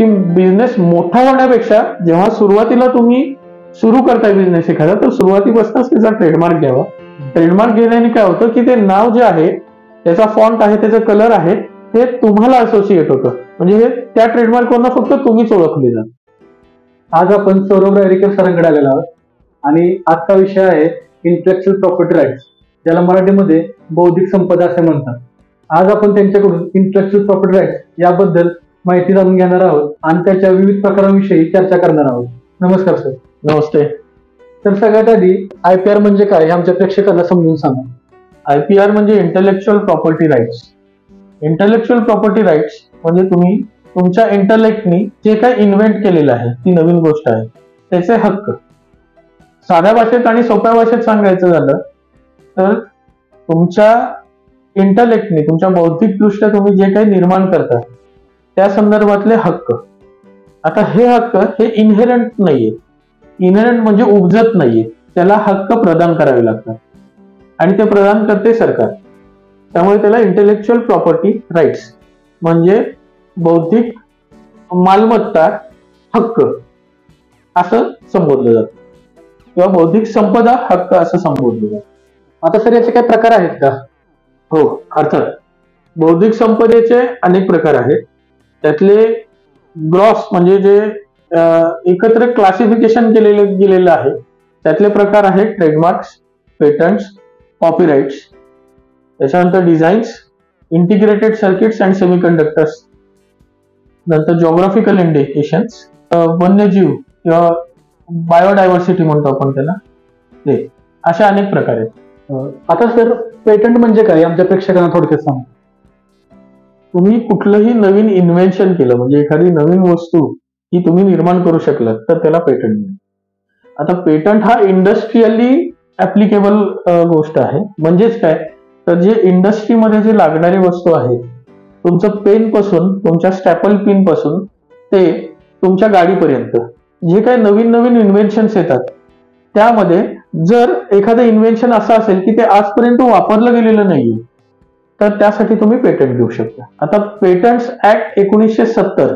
की बिझनेस मोठा होण्यापेक्षा जेव्हा सुरुवातीला तुम्ही सुरू करताय बिझनेस एखादा, तर सुरुवातीपासूनच त्याचा ट्रेडमार्क घ्यावा. ट्रेडमार्क घेण्याने काय होतं की ते नाव जे आहे, त्याचा फॉन्ट आहे, त्याचा कलर आहे, हे तुम्हाला असोसिएट होतं. म्हणजे हे त्या ट्रेडमार्कवरनं फक्त तुम्हीच ओळखले जात. आज आपण सौरभ रायरेकर सरांकडे आलेलो आहोत आणि आजचा विषय आहे इंटेलेक्चुअल प्रॉपर्टी राईट्स, ज्याला मराठीमध्ये बौद्धिक संपदा असे म्हणतात. आज आपण त्यांच्याकडून इंटेलेक्चुअल प्रॉपर्टी राईट्स याबद्दल माहिती जाणून घेणार आहोत आणि त्याच्या विविध प्रकारांविषयी चर्चा करणार आहोत. नमस्कार सर. नमस्ते. तर सगळ्यात आधी IPR म्हणजे काय हे आमच्या प्रेक्षकांना समजून सांगा. IPR म्हणजे intellectual property rights. Intellectual property rights म्हणजे तुम्ही तुमच्या इंटलेक्टनी जे काही इन्व्हेंट केलेलं आहे, ती नवीन गोष्ट आहे, त्याचे हक्क. साध्या भाषेत आणि सोप्या भाषेत सांगायचं झालं तर तुमच्या इंटलेक्टनी, तुमच्या बौद्धिकदृष्ट्या तुम्ही जे काही निर्माण करता त्या संदर्भातले हक्क. आता हे हक्क हे इनहेरंट नाहीये. इनहेरंट म्हणजे उपजत नाहीये, त्याला हक्क प्रदान करावे लागतात आणि ते प्रदान करते सरकार. त्यामुळे त्याला इंटेलेक्चुअल प्रॉपर्टी राईट्स म्हणजे बौद्धिक मालमत्ता हक्क असं संबोधलं जातं किंवा बौद्धिक संपदा हक्क असं संबोधलं जातं. आता सर याचे काही प्रकार आहेत का? हो, अर्थात बौद्धिक संपदेचे अनेक प्रकार आहेत. त्यातले ग्रॉस म्हणजे जे एकत्र क्लासिफिकेशन गेलेलं आहे, त्यातले प्रकार आहेत ट्रेडमार्क्स, पेटंट्स, कॉपीराइट्स, त्याच्यानंतर designs, integrated circuits and semiconductors, नंतर जॉग्राफिकल इंडिकेशन्स, वन्यजीव किंवा बायोडायव्हर्सिटी म्हणतो आपण त्याला, ते अशा अनेक प्रकार आहेत. आता सर पेटंट म्हणजे काय आमच्या प्रेक्षकांना थोडक्यात सांगा. तुम्ही कुठलंही नवीन इन्व्हेन्शन केलं म्हणजे एखादी नवीन वस्तू ही तुम्ही निर्माण करू शकलात तर त्याला पेटंट मिळेल. आता पेटंट हा इंडस्ट्रियली ऍप्लिकेबल गोष्ट आहे. म्हणजेच काय तर जे इंडस्ट्रीमध्ये जे लागणारी वस्तू आहे, तुमचं पेन पासून, तुमच्या स्टॅपल पिन पासून ते तुमच्या गाडीपर्यंत जे काही नवीन नवीन इन्व्हेन्शन्स येतात, त्यामध्ये जर एखादं इन्व्हेन्शन असं असेल की ते आजपर्यंत वापरलं गेलेलं नाहीये, तर त्यासाठी तुम्ही पेटंट घेऊ शकता. आता पेटंट्स ऍक्ट 1970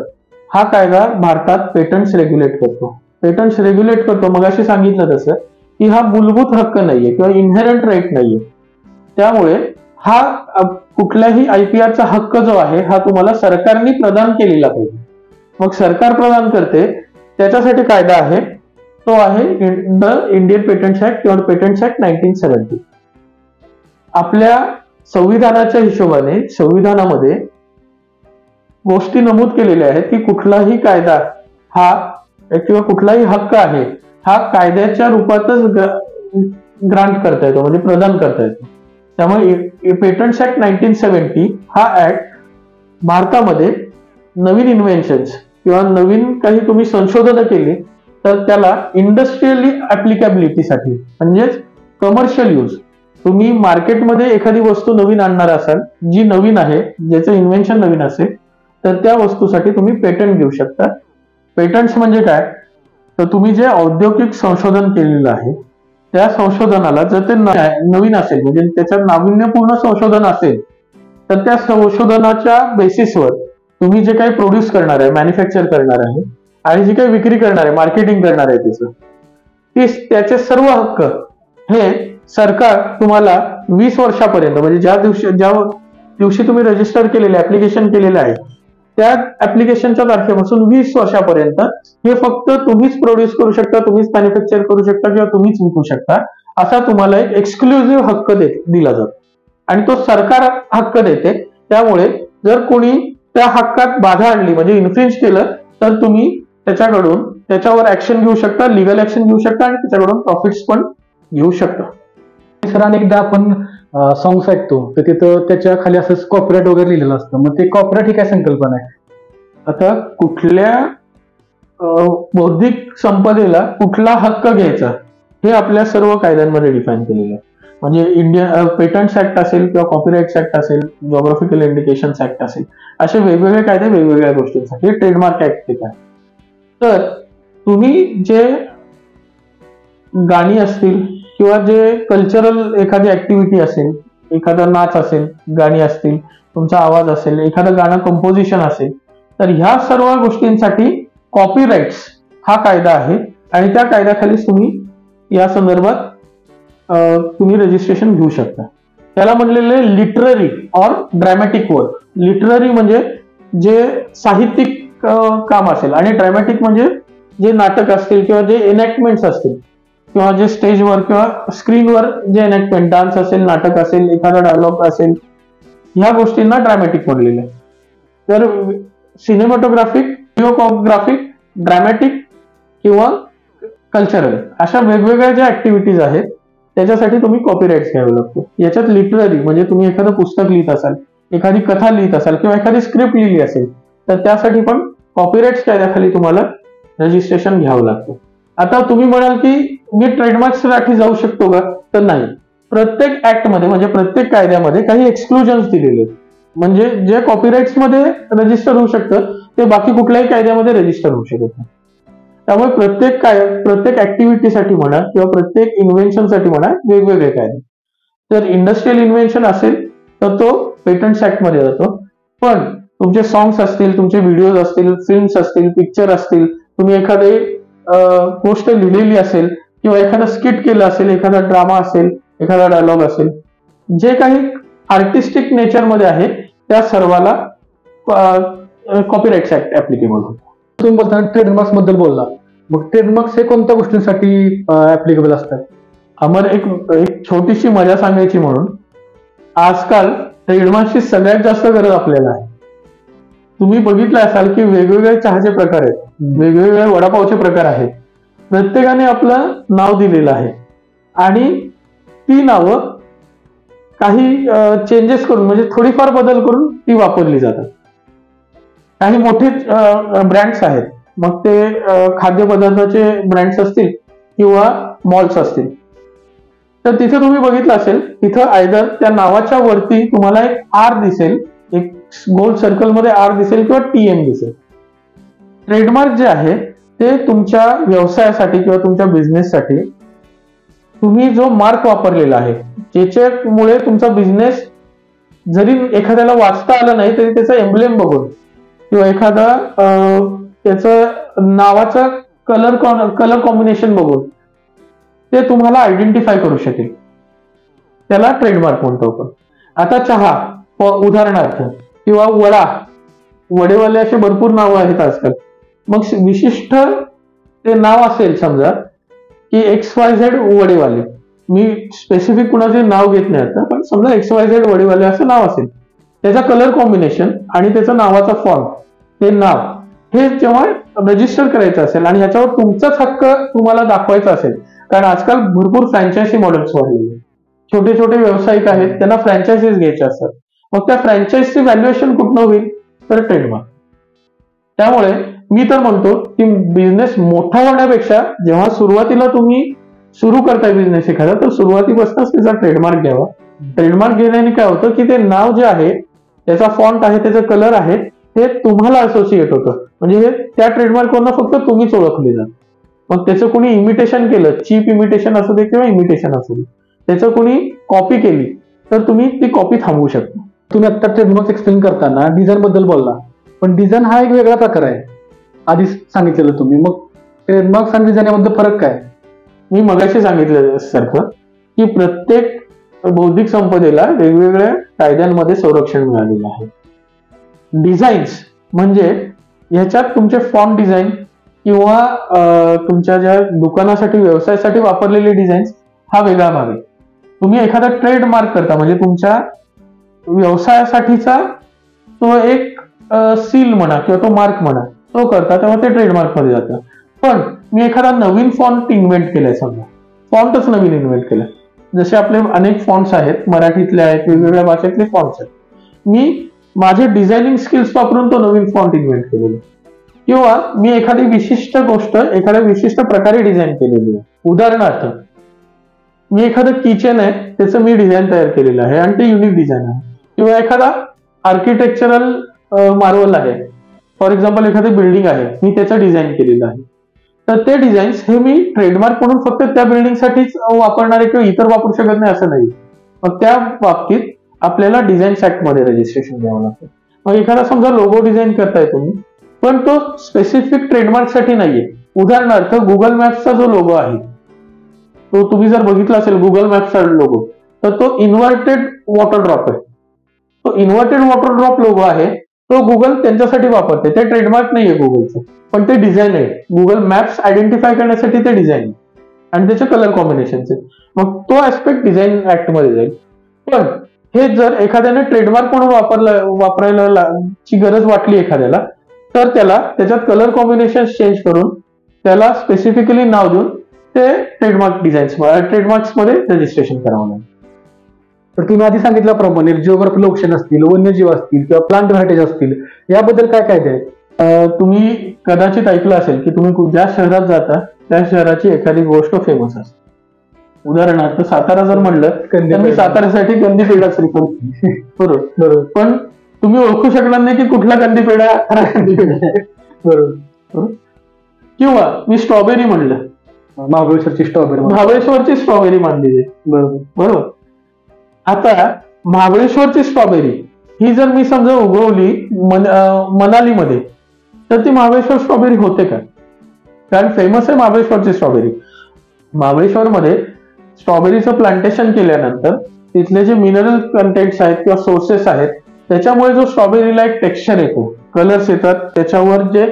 हा कायदा भारतात पेटंट्स रेग्युलेट करतो. पेटंट्स रेग्युलेट करतो मगाशी सांगितलं तसं की हा मूलभूत हक्क नाहीये किंवा इनहेरंट राईट नाहीये. त्यामुळे हा कुठल्याही IPRचा हक्क जो आहे हा तुम्हाला सरकारने प्रदान केलेला पाहिजे. मग सरकार प्रदान करते त्याच्यासाठी कायदा आहे, तो आहे द इंडियन पेटंट्स ऍक्ट किंवा पेटंट्स ऍक्ट 1970. आपल्या संविधानाच्या हिशोबाने संविधानामध्ये गोष्टी नमूद केलेल्या आहेत की कुठलाही कायदा हा किंवा कुठलाही हक्क आहे हा कायद्याच्या रूपातच ग्रांट करता येतो म्हणजे प्रदान करता येतो. त्यामुळे पेटंट्स ऍक्ट 1970 हा ऍक्ट भारतामध्ये नवीन इन्व्हेन्शन्स किंवा नवीन काही तुम्ही संशोधन केली तर त्याला इंडस्ट्रियली ऍप्लिकेबिलिटीसाठी म्हणजेच कमर्शियल यूज, तुम्ही मार्केटमध्ये एखादी वस्तू नवीन आणणार असाल जी नवीन आहे, ज्याचं इन्व्हेन्शन नवीन असेल, तर त्या वस्तूसाठी तुम्ही पेटंट घेऊ शकता. पेटंट्स म्हणजे काय तर तुम्ही जे औद्योगिक संशोधन केलेलं आहे त्या संशोधनाला जर ते नवीन असेल म्हणजे त्याच्यात नाविन्यपूर्ण संशोधन असेल तर त्या संशोधनाच्या बेसिसवर तुम्ही जे काही प्रोड्यूस करणार आहे, मॅन्युफॅक्चर करणार आहे आणि जे काही विक्री करणार आहे, मार्केटिंग करणार आहे त्याचे सर्व हक्क हे सरकार तुम्हाला 20 वर्षापर्यंत म्हणजे ज्या दिवशी तुम्ही रजिस्टर केलेलं ऍप्लिकेशन केलेलं आहे त्या ऍप्लिकेशनच्या तारखेपासून 20 वर्षापर्यंत हे फक्त तुम्हीच प्रोड्यूस करू शकता, तुम्हीच मॅन्युफॅक्चर करू शकता किंवा तुम्हीच विकू शकता, असा तुम्हाला एक एक्सक्लुझिव्ह हक्क दिला जातो आणि तो सरकार हक्क देते. त्यामुळे जर कोणी त्या हक्कात बाधा आणली म्हणजे इन्फ्रिंज केलं तर तुम्ही त्याच्यावर ऍक्शन घेऊ शकता, लिगल ऍक्शन घेऊ शकता आणि त्याच्याकडून प्रॉफिट्स पण घेऊ शकता. सर अनेकदा आपण सॉंग्स ऐकतो तर तिथं त्याच्या खाली असं कॉपीराइट वगैरे लिहिलेलं असतं, मग ते कॉपीराइट ही काय संकल्पना आहे? आता कुठल्या बौद्धिक संपदेला कुठला हक्क घ्यायचा हे आपल्या सर्व कायद्यांमध्ये डिफाईन केलेलं आहे. म्हणजे इंडियन पेटंट्स ऍक्ट असेल किंवा कॉपीराइट्स ऍक्ट असेल, जॉग्राफिकल इंडिकेशन्स ऍक्ट असेल, असे वेगवेगळे कायदे वेगवेगळ्या गोष्टींसाठी. ट्रेडमार्क ऍक्ट ते काय तर तुम्ही जे गाणी असतील किंवा जे कल्चरल एखादी ऍक्टिव्हिटी असेल, एखादा नाच असेल, गाणी असतील, तुमचा आवाज असेल, एखादं गाणं कंपोजिशन असेल, तर ह्या सर्व गोष्टींसाठी कॉपीराइट्स हा कायदा आहे आणि त्या कायद्याखालीच तुम्ही या संदर्भात तुम्ही रजिस्ट्रेशन घेऊ शकता. त्याला म्हणलेले literary or dramatic work. Literary म्हणजे जे साहित्यिक काम असेल आणि ड्रॅमॅटिक म्हणजे जे नाटक असतील किंवा जे एनॅक्टमेंट्स असतील किंवा जे स्टेजवर किंवा स्क्रीनवर जे एनॅक्टमेंट, डान्स असेल, नाटक असेल, एखादा डायलॉग असेल, ह्या गोष्टींना ड्रॅमॅटिक म्हणलेलं आहे. तर सिनेमॅटोग्राफिक, व्हिडिओग्राफिक, ड्रॅमॅटिक किंवा कल्चरल अशा वेगवेगळ्या ज्या ऍक्टिव्हिटीज आहेत त्याच्यासाठी तुम्ही कॉपीराइट्स घ्यावे लागतो. याच्यात लिटररी म्हणजे तुम्ही एखादं पुस्तक लिहित असाल, एखादी कथा लिहित असाल किंवा एखादी स्क्रिप्ट लिहिली असेल तर त्यासाठी पण कॉपीराइट्स कायद्याखाली तुम्हाला रजिस्ट्रेशन घ्यावं लागतं. आता तुम्ही म्हणाल की मी ट्रेडमार्क्ससाठी जाऊ शकतो का? तर नाही. प्रत्येक ऍक्ट मध्ये म्हणजे प्रत्येक कायद्यामध्ये काही एक्सक्लुजन्स दिलेले आहेत. म्हणजे जे कॉपीराइट्स मध्ये रजिस्टर होऊ शकतं ते बाकी कुठल्याही कायद्यामध्ये रजिस्टर होऊ शकत नाही. त्यामुळे प्रत्येक ऍक्टिव्हिटीसाठी म्हणा किंवा प्रत्येक इन्व्हेन्शनसाठी म्हणा वेगवेगळे कायदे. जर इंडस्ट्रियल इन्व्हेन्शन असेल तर तो पेटंट्स ऍक्ट मध्ये जातो. पण तुमचे सॉंग्स असतील, तुमचे व्हिडिओज असतील, फिल्म्स असतील, पिक्चर असतील, तुम्ही एखादी गोष्ट लिहिलेली असेल किंवा एखादा स्किट केलं असेल, एखादा ड्रामा असेल, एखादा डायलॉग असेल, जे काही आर्टिस्टिक नेचर मध्ये आहे त्या सर्वाला कॉपीराइट्स ऍक्ट ऍप्लिकेबल होतो. तुम्ही बोलताना ट्रेडमार्क्स बद्दल बोलला, मग ट्रेडमार्क्स हे कोणत्या गोष्टींसाठी ऍप्लिकेबल असतात? आम्हाला एक छोटीशी मजा सांगायची म्हणून, आजकाल ट्रेडमार्क्सची सगळ्यात जास्त गरज आपल्याला आहे. तुम्ही बघितलं असाल की वेगवेगळे चहाचे प्रकार आहेत, वेगवेगळे वडापावचे प्रकार आहेत, प्रत्येकाने आपलं नाव दिलेलं आहे आणि ती नावं काही चेंजेस करून म्हणजे थोडीफार बदल करून ती वापरली जातात. काही मोठे ब्रँड्स आहेत, मग ते खाद्यपदार्थाचे ब्रँड्स असतील किंवा मॉल्स असतील, तर तिथे तुम्ही बघितलं असेल तिथं आयदर त्या नावाच्या वरती तुम्हाला एक आर दिसेल, एक गोल सर्कल मध्ये आर दिसेल किंवा TM दिसेल. ट्रेडमार्क जे आहे ते तुमच्या व्यवसायासाठी किंवा तुमच्या बिझनेससाठी तुम्ही जो मार्क वापरलेला आहे ज्याच्यामुळे तुमचा बिझनेस जरी एखाद्याला वाचता आलं नाही तरी त्याचा एम्ब्लेम बघून किंवा एखादा त्याचं नावाचा कलर कॉम्बिनेशन बघून ते तुम्हाला आयडेंटिफाय करू शकेल, त्याला ट्रेडमार्क म्हणतो आपण. आता चहा उदाहरणार्थ किंवा वडेवाले असे भरपूर नावं आहेत आजकाल. मग विशिष्ट ते नाव असेल, समजा की XYZ वडेवाले, मी स्पेसिफिक कुणाचे नाव घेत नाही आता, पण समजा XYZ वडेवाले असं नाव असेल, त्याचा कलर कॉम्बिनेशन आणि त्याचं नावाचा फॉर्म, हे नाव हे जेव्हा रजिस्टर करायचं असेल आणि ह्याच्यावर तुमचाच हक्क तुम्हाला दाखवायचा असेल, कारण आजकाल भरपूर फ्रँचायझी मॉडेल्स वाढलेले, छोटे छोटे व्यावसायिक आहेत त्यांना फ्रँचायझीज घ्यायच्या असतात, मग त्या फ्रँचायझीची व्हॅल्युएशन कुठनं होईल? तर ट्रेडमार्क. त्यामुळे मी तर म्हणतो की बिझनेस मोठा होण्यापेक्षा जेव्हा सुरुवातीला तुम्ही सुरू करताय बिझनेस एखादा, तर सुरुवातीपासूनच त्याचा ट्रेडमार्क घ्यावा. ट्रेडमार्क घेण्याने काय होतं की ते नाव जे आहे, त्याचा फॉन्ट आहे, त्याचा कलर आहे, हे तुम्हाला असोसिएट होतं. म्हणजे हे त्या ट्रेडमार्कवरनं फक्त तुम्हीच ओळखले जात. मग त्याचं कोणी इमिटेशन केलं, चीप इमिटेशन असू दे किंवा इमिटेशन असू दे, त्याचं कोणी कॉपी केली तर तुम्ही ती कॉपी थांबवू शकता. तुम्ही आता ट्रेडमार्क एक्सप्लेन करताना डिझाईन बद्दल बोलला, पण डिझाईन हा एक वेगळा प्रकार आहे, आधी सांगितलेलं तुम्ही. मग ट्रेडमार्क्स आणि डिझाईन यामध्ये फरक काय? मी मगाशी सांगितलं सारखं की प्रत्येक बौद्धिक संपदेला वेगवेगळ्या कायद्यांमध्ये संरक्षण मिळालेलं आहे. डिझाईन्स म्हणजे ह्याच्यात तुमचे फॉन्ट डिझाईन किंवा तुमच्या ज्या दुकानासाठी व्यवसायासाठी वापरलेले डिझाईन्स हा वेगळा भाग आहे. तुम्ही एखादा ट्रेडमार्क करता म्हणजे तुमच्या व्यवसायासाठीचा तो एक सील म्हणा किंवा तो मार्क म्हणा, तो करता तेव्हा ते ट्रेडमार्क मध्ये जातं. पण मी एखादा नवीन फॉन्ट इन्व्हेंट केलाय, समजा फॉन्टच नवीन इन्व्हेंट केलाय, जसे आपले अनेक फॉन्ट्स आहेत, मराठीतले आहेत, वेगवेगळ्या भाषेतले फॉन्ट्स आहेत, मी माझे डिझायनिंग स्किल्स वापरून तो नवीन फॉन्ट इन्व्हेंट केलेला, किंवा मी एखादी विशिष्ट गोष्ट एखाद्या विशिष्ट प्रकारे डिझाईन केलेली आहे. उदाहरणार्थ मी एखादं किचन आहे त्याचं मी डिझाईन तयार केलेलं आहे आणि ते युनिक डिझाईन आहे, किंवा एखादा आर्किटेक्चरल मार्वल आहे, फॉर एक्झाम्पल एखादी बिल्डिंग आहे, मी त्याचं डिझाईन केलेलं आहे, तर ते डिझाईन्स हे मी ट्रेडमार्क म्हणून फक्त त्या बिल्डिंगसाठीच वापरणारे किंवा इतर वापरू शकत नाही असं नाही. मग त्या बाबतीत आपल्याला डिझाईन ऍक्ट मध्ये रजिस्ट्रेशन घ्यावं लागतं. मग एखादा समजा लोगो डिझाईन करताय तुम्ही, पण तो स्पेसिफिक ट्रेडमार्क साठी नाहीये. उदाहरणार्थ गुगल मॅप्सचा जो लोगो आहे, तो तुम्ही जर बघितला असेल गुगल मॅप्सचा लोगो, तर तो इन्व्हर्टेड वॉटर ड्रॉप आहे. तो इन्व्हर्टेड वॉटर ड्रॉप लोगो आहे, तो गुगल त्यांच्यासाठी वापरते. ते ट्रेडमार्क नाहीये गुगलचं, पण ते डिझाईन आहे. गुगल मॅप्स आयडेंटिफाय करण्यासाठी ते डिझाईन आहे आणि त्याचे कलर कॉम्बिनेशनचे. मग तो ऍस्पेक्ट डिझाईन ऍक्ट मध्ये जाईल. पण हे जर एखाद्याने ट्रेडमार्क म्हणून वापरायला ची गरज वाटली एखाद्याला, तर त्याला त्याच्यात कलर कॉम्बिनेशन चेंज करून त्याला स्पेसिफिकली नाव देऊन ते ट्रेडमार्क्स मध्ये रजिस्ट्रेशन करावं लागेल. तर तुम्ही आधी सांगितल्याप्रमाणे जिओग्राफिकल ऑप्शन असतील, वन्यजीव असतील किंवा प्लांट व्हरायटीज असतील, याबद्दल काय कायदे आहेत? तुम्ही कदाचित ऐकलं असेल की तुम्ही ज्या शहरात जाता त्या शहराची एखादी गोष्ट फेमस असते. उदाहरणार्थ सातारा जर म्हणलं तर मी साताऱ्यासाठी कंदी पेढा प्रिफर बरोबर. पण तुम्ही ओळखू शकणार नाही की कुठला कंदी पेढा खरा कंदी पेढा. बरोबर. किंवा मी स्ट्रॉबेरी म्हणलं, महाबळेश्वरची स्ट्रॉबेरी मानली जाईल. बरोबर. आता महाबळेश्वरची स्ट्रॉबेरी ही जर मी समजा उगवली मनालीमध्ये, तर ती महाबळेश्वर स्ट्रॉबेरी होते का? कारण फेमस आहे महाबळेश्वरची स्ट्रॉबेरी. महाबळेश्वरमध्ये स्ट्रॉबेरीचं प्लांटेशन केल्यानंतर तिथले जे मिनरल कंटेंट्स आहेत किंवा सोर्सेस आहेत, त्याच्यामुळे जो स्ट्रॉबेरीला एक टेक्स्चर येतो, कलर्स येतात, त्याच्यावर जे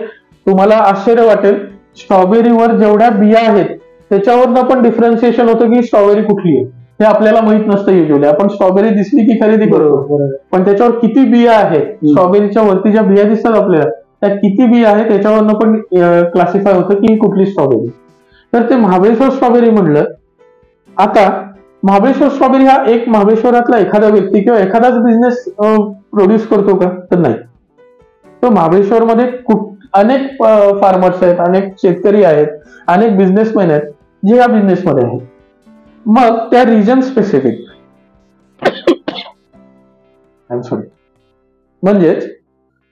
तुम्हाला आश्चर्य वाटेल, स्ट्रॉबेरीवर जेवढ्या बिया आहेत त्याच्यावरनं पण डिफरन्शिएशन होतं की स्ट्रॉबेरी कुठली आहे. हे आपल्याला माहित नसतं युजली. आपण स्ट्रॉबेरी दिसली की खरेदी करतो, पण त्याच्यावर किती बिया आहेत, स्ट्रॉबेरीच्या वरती ज्या बिया दिसतात आपल्याला, त्या किती बिया आहेत त्याच्यावरनं पण क्लासिफाय होतं की कुठली स्ट्रॉबेरी. तर ते महाबळेश्वर स्ट्रॉबेरी म्हणलं. आता महाबळेश्वर स्ट्रॉबेरी हा एक महाबळेश्वरातला एखादा व्यक्ती किंवा एखादाच बिझनेस प्रोड्यूस करतो का? तर नाही. तो महाबळेश्वरमध्ये अनेक फार्मर्स आहेत, अनेक शेतकरी आहेत, अनेक बिझनेसमॅन आहेत जे या बिझनेसमध्ये आहेत. मग त्या रिजन स्पेसिफिक म्हणजेच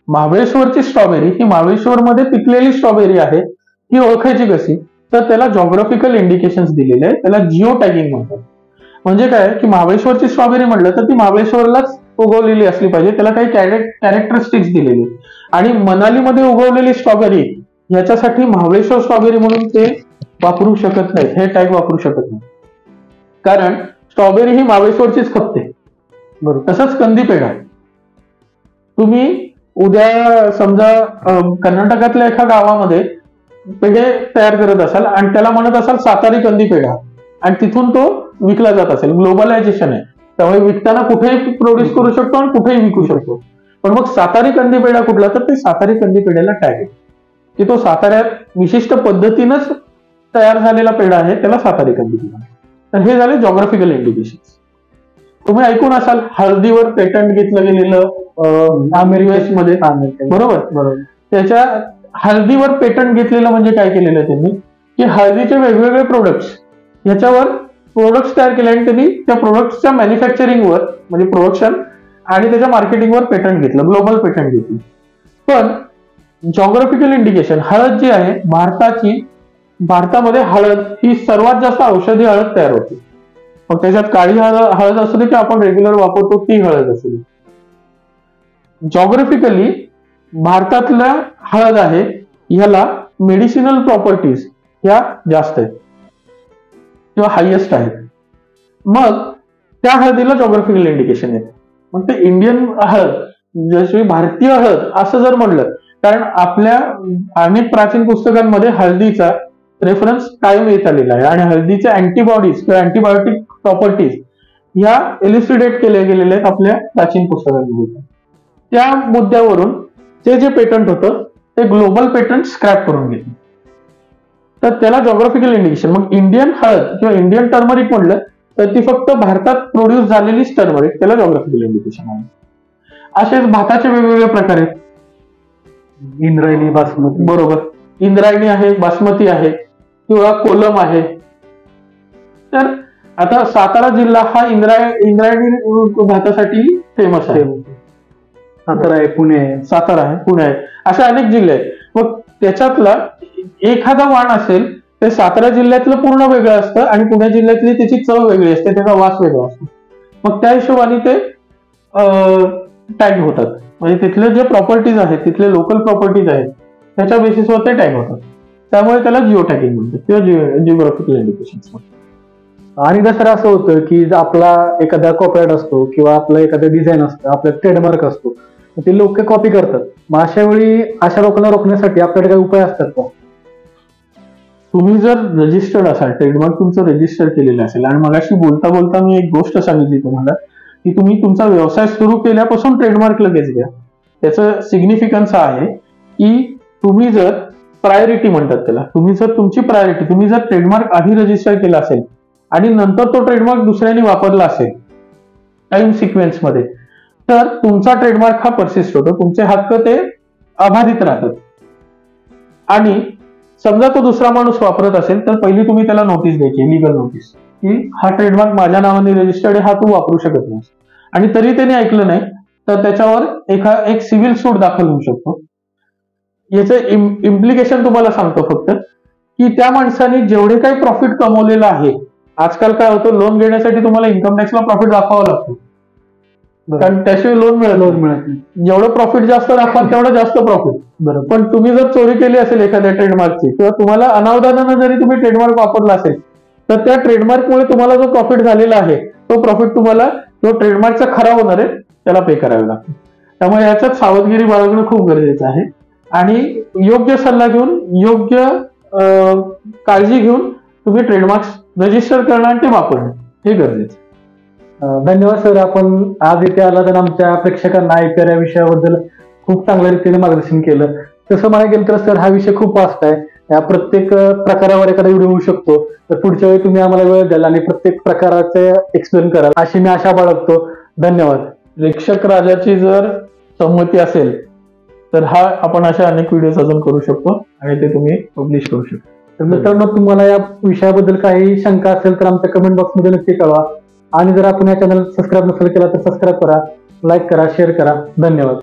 महाबळेश्वरची स्ट्रॉबेरी ही महाबळेश्वरमध्ये पिकलेली स्ट्रॉबेरी आहे, ही ओळखायची कशी? तर त्याला जॉग्राफिकल इंडिकेशन्स दिलेले आहेत, त्याला जिओ टॅगिंग म्हणतात. म्हणजे काय की महाबळेश्वरची स्ट्रॉबेरी म्हटलं तर ती महाबळेश्वरलाच उगवलेली असली पाहिजे, त्याला काही कॅरेक्टरिस्टिक्स दिलेली. आणि मनालीमध्ये उगवलेली स्ट्रॉबेरी याच्यासाठी महाबळेश्वर स्ट्रॉबेरी म्हणून ते वापरू शकत नाहीत, हे टॅग वापरू शकत नाही. कारण स्ट्रॉबेरी ही महाबळेश्वरचीच खपते. बरोबर. तसंच कंदी पेढा, तुम्ही उद्या समजा कर्नाटकातल्या एका गावामध्ये पेढे तयार करत असाल आणि त्याला म्हणत असाल सातारी कंदी पेढा, आणि तिथून तो विकला जात असेल, ग्लोबलायझेशन आहे, त्यामुळे विकताना कुठेही प्रोड्यूस करू शकतो आणि कुठेही विकू शकतो. पण मग सातारी कंदी पेढा कुठला? तर ते सातारी कंदी पेढ्याला टॅग आहे की तो साताऱ्यात विशिष्ट पद्धतीनंच तयार झालेला पेढा आहे, त्याला सातारी कंदी पेढा. तर हे झाले जॉग्राफिकल इंडिकेशन. तुम्ही ऐकून असाल हळदीवर पेटंट घेतलं गेलेलं अमेरिकेमध्ये, बरोबर. त्याच्या हळदीवर पेटंट घेतलेलं म्हणजे काय केलेलं त्यांनी की हळदीचे वेगवेगळे प्रोडक्ट्स याच्यावर प्रोडक्ट्स तयार केले आणि त्यांनी त्या प्रोडक्ट्सच्या मॅन्युफॅक्चरिंगवर म्हणजे प्रोडक्शन आणि त्याच्या मार्केटिंगवर पेटंट घेतलं, ग्लोबल पेटंट घेतली. पण जॉग्राफिकल इंडिकेशन हळद जी आहे भारतामध्ये हळद ही सर्वात जास्त औषधी हळद तयार होते. मग त्याच्यात काळी हळद असू दे की आपण रेग्युलर वापरतो ती हळद असू दे. जॉग्राफिकली भारतातल्या हळद आहे ह्याला मेडिसिनल प्रॉपर्टीज ह्या जास्त आहेत किंवा हायएस्ट आहेत. मग त्या हळदीला जॉग्राफिकल इंडिकेशन येते. मग ते इंडियन हळद जशी भारतीय हळद असं जर म्हणलं, कारण आपल्या अनेक प्राचीन पुस्तकांमध्ये हळदीचा रेफरन्स कायम येत आलेला आहे आणि हळदीच्या अँटीबॉडीज किंवा अँटीबायोटिक प्रॉपर्टीज ह्या एलिसिडेट केल्या गेलेल्या आहेत आपल्या प्राचीन पुस्तकांमध्ये. त्या मुद्द्यावरून ते जे पेटंट होतं ते ग्लोबल पेटंट स्क्रॅप करून घेतलं. तर त्याला जॉग्राफिकल इंडिकेशन. मग इंडियन हळद किंवा इंडियन टर्मरिक म्हणलं तर ती फक्त भारतात प्रोड्यूस झालेलीच टर्मरिक, त्याला जॉग्राफिकल इंडिकेशन आहे. असेच भाताचे वेगवेगळे प्रकार आहेत. इंद्रायणी, बासमती, बरोबर. इंद्रायणी आहे, बासमती आहे किंवा कोलम आहे. तर आता सातारा जिल्हा हा इंद्रायणी भातासाठी फेमस आहे. सातारा आहे, पुणे आहे, असे अनेक जिल्हे आहेत. मग त्याच्यातला एखादा वाण असेल ते सातारा जिल्ह्यातलं पूर्ण वेगळं असतं आणि पुणे जिल्ह्यातली त्याची चव वेगळी असते, त्याचा वास वेगळा असतो. मग त्या हिशोबाने ते टॅग होतात. म्हणजे तिथले जे प्रॉपर्टीज आहेत, तिथले लोकल प्रॉपर्टीज आहेत, त्याच्या बेसिसवर ते टॅग होतात. त्यामुळे त्याला जिओ टॅगिंग म्हणतात किंवा जिओग्राफिकल इंडिकेशन. आणि सर असं होतं की जर आपला एखादा कॉपीराइट असतो किंवा आपलं एखादं डिझाईन असतं, आपला ट्रेडमार्क असतो, ते लोक कॉपी करतात. मग अशा वेळी अशा लोकांना रोखण्यासाठी आपल्याकडे काही उपाय असतात का? तुम्ही जर रजिस्टर्ड असाल, ट्रेडमार्क तुमचं रजिस्टर केलेलं असेल, आणि मगाशी बोलता बोलता मी एक गोष्ट सांगितली तुम्हाला की तुम्ही तुमचा व्यवसाय सुरू केल्यापासून ट्रेडमार्क लगेच घ्या. त्याचं सिग्निफिकन्स आहे की तुम्ही जर प्रायोरिटी म्हणतात त्याला, तुम्ही जर तुमची प्रायोरिटी, तुम्ही जर ट्रेडमार्क आधी रजिस्टर केला असेल आणि नंतर तो ट्रेडमार्क दुसऱ्यांनी वापरला असेल टाइम सिक्वेन्स मध्ये, तर तुमचा ट्रेडमार्क हा परसिस्ट होतो, तुमचे हक्क ते अबाधित राहतात. आणि समजा तो दुसरा माणूस वापरत असेल तर पहिली तुम्ही त्याला नोटीस द्यायची, लिगल नोटीस, की हा ट्रेडमार्क माझ्या नावाने रजिस्टर्ड आहे, हा तू वापरू शकत नाही. आणि तरी त्याने ऐकलं नाही तर त्याच्यावर एक सिव्हिल सूट दाखल होऊ शकतो. याचं इम्प्लिकेशन तुम्हाला सांगतो फक्त, की त्या माणसाने जेवढे काही प्रॉफिट कमवलेलं आहे, आजकाल काय होतं, लोन घेण्यासाठी तुम्हाला इन्कम टॅक्सला प्रॉफिट दाखवावं लागतं, कारण त्याशिवाय लोन मिळत नाही. जेवढं प्रॉफिट जास्त दाखवाल तेवढं जास्त प्रॉफिट. बरोबर. पण तुम्ही जर चोरी केली असेल एखाद्या ट्रेडमार्कची, किंवा तुम्हाला अनावधानानं जरी तुम्ही ट्रेडमार्क वापरला असेल, तर त्या ट्रेडमार्कमुळे तुम्हाला जो प्रॉफिट झालेला आहे तो प्रॉफिट तुम्हाला जो ट्रेडमार्कचा खरा होणार आहे त्याला पे करावे लागतो. त्यामुळे याच्यात सावधगिरी बाळगणं खूप गरजेचं आहे, आणि योग्य सल्ला घेऊन, योग्य काळजी घेऊन तुम्ही ट्रेडमार्क रजिस्टर करणं आणि ते वापरणं हे गरजेचं. धन्यवाद सर, आपण आज इथे आला तर आमच्या प्रेक्षकांना IPR या विषयाबद्दल खूप चांगल्या रीतीने मार्गदर्शन केलं. तसं म्हणायला गेलं तर सर, हा विषय खूप वास्ट आहे. या प्रत्येक प्रकारावर एखादा व्हिडिओ होऊ शकतो, तर पुढच्या वेळी तुम्ही आम्हाला वेळ द्याल आणि प्रत्येक प्रकाराचे एक्सप्लेन कराल अशी मी आशा बाळगतो. धन्यवाद. प्रेक्षक राजाची जर संमती असेल तर आपण अशा अनेक व्हिडिओ अजून करू शकतो आणि ते तुम्ही पब्लिश करू शकतो. तर मित्रांनो, तुम्हाला या विषयाबद्दल काही शंका असेल तर आमच्या कमेंट बॉक्समध्ये नक्की कळवा. आणि जर आपण या चॅनल सबस्क्राईब नसेल केला तर सबस्क्राईब करा, लाईक करा, शेअर करा. धन्यवाद.